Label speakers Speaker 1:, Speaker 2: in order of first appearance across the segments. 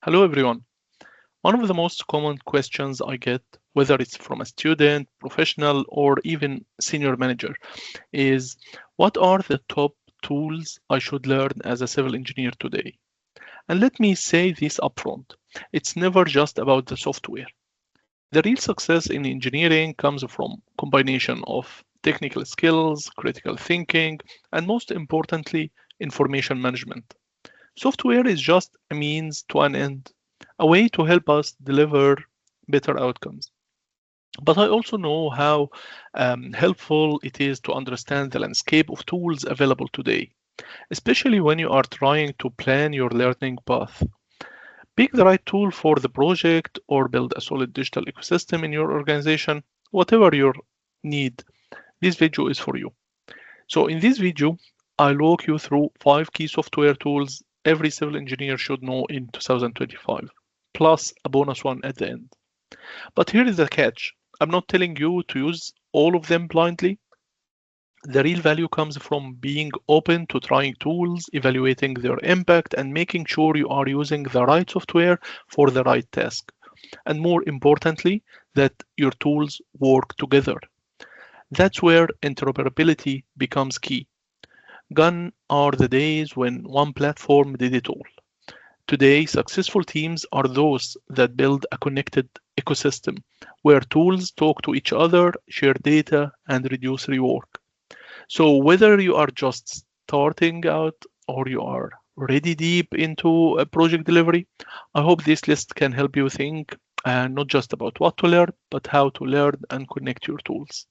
Speaker 1: Hello everyone. One of the most common questions I get, whether it's from a student, professional, or even senior manager, is what are the top tools I should learn as a civil engineer today? And let me say this upfront. It's never just about the software. The real success in engineering comes from combination of technical skills, critical thinking, and most importantly, information management. Software is just a means to an end, a way to help us deliver better outcomes. But I also know how helpful it is to understand the landscape of tools available today, especially when you are trying to plan your learning path. Pick the right tool for the project or build a solid digital ecosystem in your organization, whatever your need. This video is for you. So in this video, I'll walk you through 5 key software tools every civil engineer should know in 2025, plus a bonus one at the end. But here is the catch. I'm not telling you to use all of them blindly. The real value comes from being open to trying tools, evaluating their impact, and making sure you are using the right software for the right task. And more importantly, that your tools work together. That's where interoperability becomes key. Gone are the days when one platform did it all. Today, successful teams are those that build a connected ecosystem where tools talk to each other, share data, and reduce rework. So whether you are just starting out or you are already deep into a project delivery, I hope this list can help you think not just about what to learn, but how to learn and connect your tools.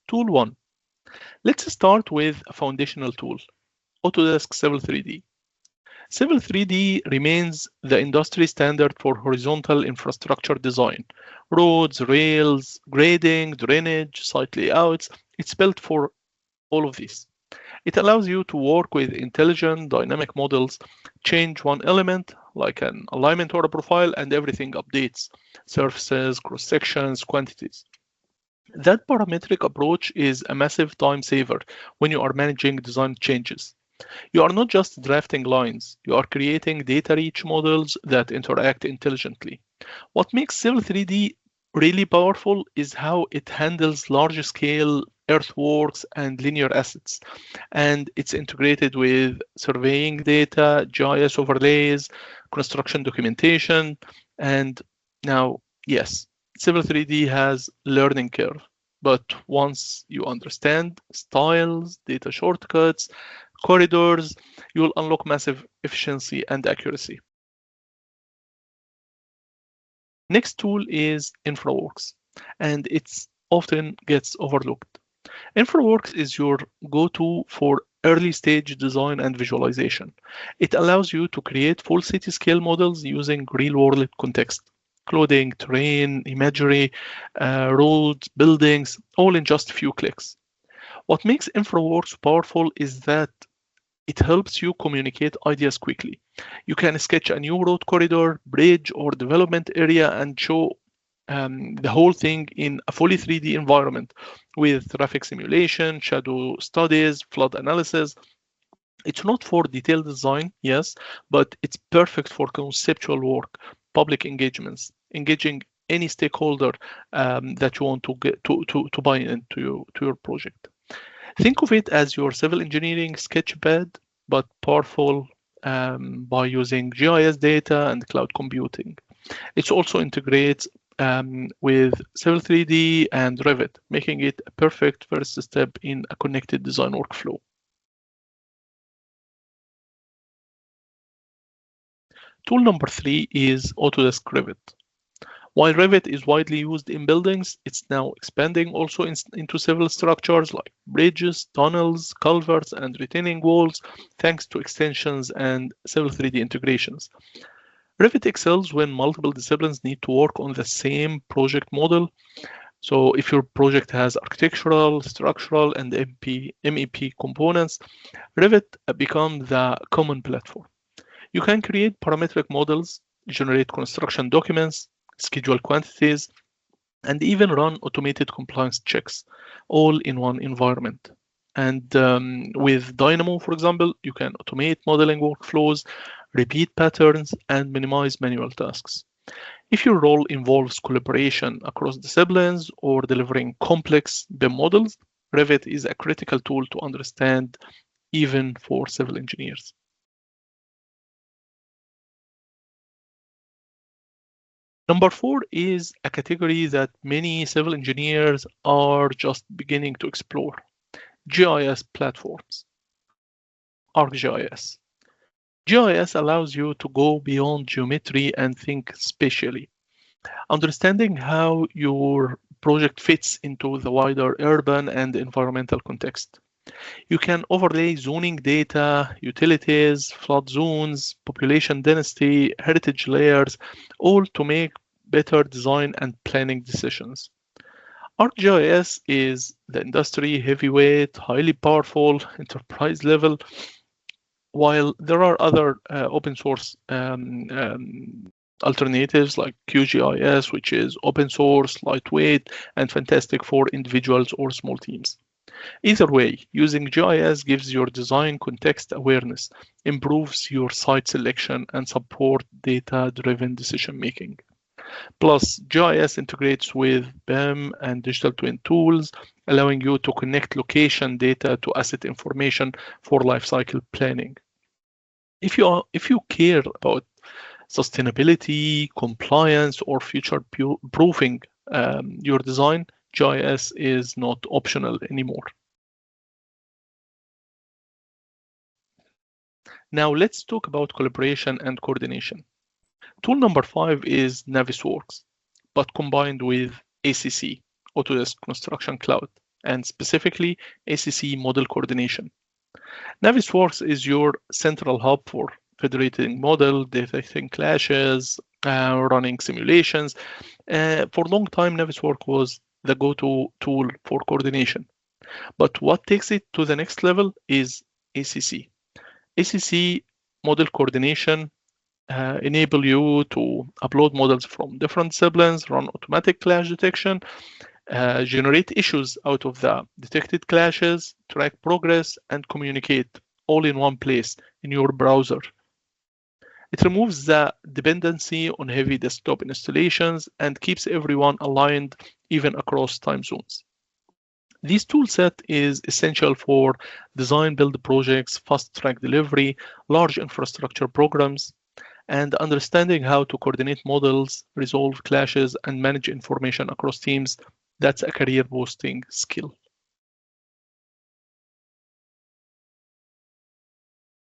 Speaker 1: Tool 1. Let's start with a foundational tool, Autodesk Civil 3D. Civil 3D remains the industry standard for horizontal infrastructure design. Roads, rails, grading, drainage, site layouts. It's built for all of this. It allows you to work with intelligent dynamic models, change one element like an alignment or a profile, and everything updates. Surfaces, cross sections, quantities. That parametric approach is a massive time saver when you are managing design changes. You are not just drafting lines, you are creating data-rich models that interact intelligently. What makes Civil 3D really powerful is how it handles large-scale earthworks and linear assets. And it's integrated with surveying data, GIS overlays, construction documentation, and now, yes, Civil 3D has learning curve. But once you understand styles, data shortcuts, corridors, you will unlock massive efficiency and accuracy. Next tool is InfraWorks, and it often gets overlooked. InfraWorks is your go-to for early stage design and visualization. It allows you to create full city scale models using real-world context, including terrain, imagery, roads, buildings, all in just a few clicks. What makes InfraWorks powerful is that it helps you communicate ideas quickly. You can sketch a new road corridor, bridge, or development area and show the whole thing in a fully 3D environment with traffic simulation, shadow studies, flood analysis. It's not for detailed design, yes, but it's perfect for conceptual work, public engagements, engaging any stakeholder that you want to get to buy into your project. Think of it as your civil engineering sketchpad, but powerful by using GIS data and cloud computing. It also integrates with Civil 3D and Revit, making it a perfect first step in a connected design workflow. Tool number 3 is Autodesk Revit. While Revit is widely used in buildings, it's now expanding also into civil structures like bridges, tunnels, culverts, and retaining walls, thanks to extensions and Civil 3D integrations. Revit excels when multiple disciplines need to work on the same project model. So if your project has architectural, structural, and MEP components, Revit becomes the common platform. You can create parametric models, generate construction documents, schedule quantities, and even run automated compliance checks, all in one environment. And with Dynamo, for example, you can automate modeling workflows, repeat patterns, and minimize manual tasks. If your role involves collaboration across disciplines or delivering complex BIM models, Revit is a critical tool to understand, even for civil engineers. Number 4 is a category that many civil engineers are just beginning to explore: GIS platforms. ArcGIS. GIS allows you to go beyond geometry and think spatially, understanding how your project fits into the wider urban and environmental context. You can overlay zoning data, utilities, flood zones, population density, heritage layers, all to make better design and planning decisions. ArcGIS is the industry heavyweight, highly powerful, enterprise level, while there are other open source alternatives like QGIS, which is open source, lightweight, and fantastic for individuals or small teams. Either way, using GIS gives your design context awareness, improves your site selection, and support data-driven decision-making. Plus, GIS integrates with BIM and digital twin tools, allowing you to connect location data to asset information for lifecycle planning. If you care about sustainability, compliance, or future-proofing your design, GIS is not optional anymore. Now let's talk about collaboration and coordination. Tool number 5 is Navisworks, but combined with ACC, Autodesk Construction Cloud, and specifically ACC model coordination. Navisworks is your central hub for federating model, detecting clashes, running simulations. For a long time, Navisworks was the go-to tool for coordination. But what takes it to the next level is ACC. ACC model coordination enable you to upload models from different disciplines, run automatic clash detection, generate issues out of the detected clashes, track progress, and communicate all in one place in your browser. It removes the dependency on heavy desktop installations and keeps everyone aligned even across time zones. This toolset is essential for design build projects, fast track delivery, large infrastructure programs, and understanding how to coordinate models, resolve clashes, and manage information across teams. That's a career boosting skill.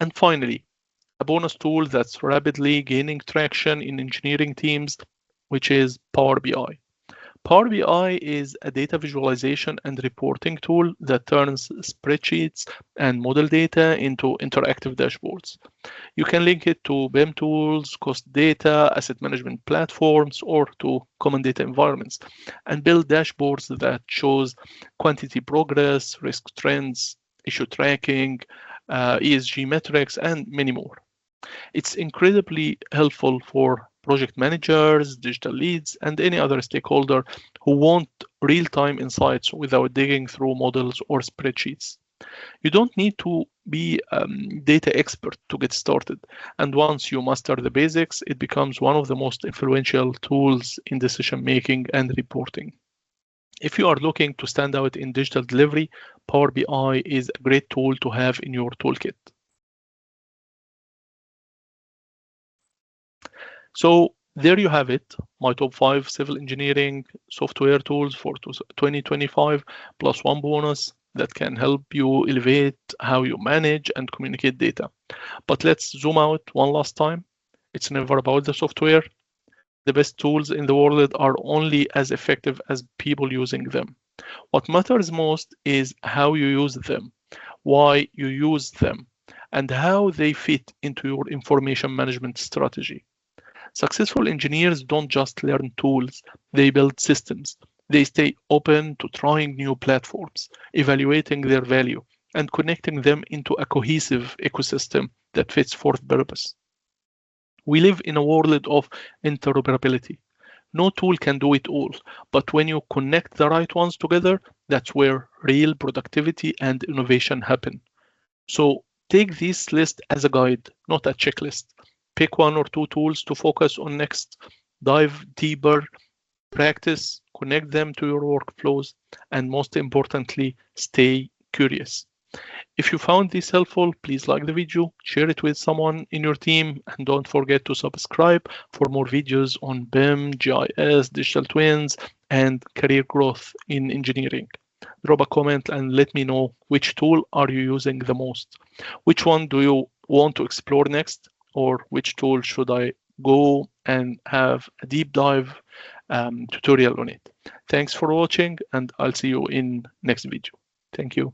Speaker 1: And finally, a bonus tool that's rapidly gaining traction in engineering teams, which is Power BI. Power BI is a data visualization and reporting tool that turns spreadsheets and model data into interactive dashboards. You can link it to BIM tools, cost data, asset management platforms, or to common data environments, and build dashboards that shows quantity progress, risk trends, issue tracking, ESG metrics, and many more. It's incredibly helpful for project managers, digital leads, and any other stakeholder who want real-time insights without digging through models or spreadsheets. You don't need to be a data expert to get started. And once you master the basics, it becomes one of the most influential tools in decision-making and reporting. If you are looking to stand out in digital delivery, Power BI is a great tool to have in your toolkit. So there you have it, my top 5 civil engineering software tools for 2025, plus one bonus that can help you elevate how you manage and communicate data. But let's zoom out one last time. It's never about the software. The best tools in the world are only as effective as people using them. What matters most is how you use them, why you use them, and how they fit into your information management strategy. Successful engineers don't just learn tools, they build systems. They stay open to trying new platforms, evaluating their value, and connecting them into a cohesive ecosystem that fits for the purpose. We live in a world of interoperability. No tool can do it all, but when you connect the right ones together, That's where real productivity and innovation happen. So take this list as a guide, not a checklist. Pick one or two tools to focus on next. Dive deeper, practice, connect them to your workflows, and most importantly, stay curious. If you found this helpful, please like the video, share it with someone in your team, and don't forget to subscribe for more videos on BIM, GIS, digital twins, and career growth in engineering. Drop a comment and let me know which tool are you using the most. Which one do you want to explore next, or which tool should I go and have a deep dive tutorial on it. Thanks for watching, and I'll see you in next video. Thank you.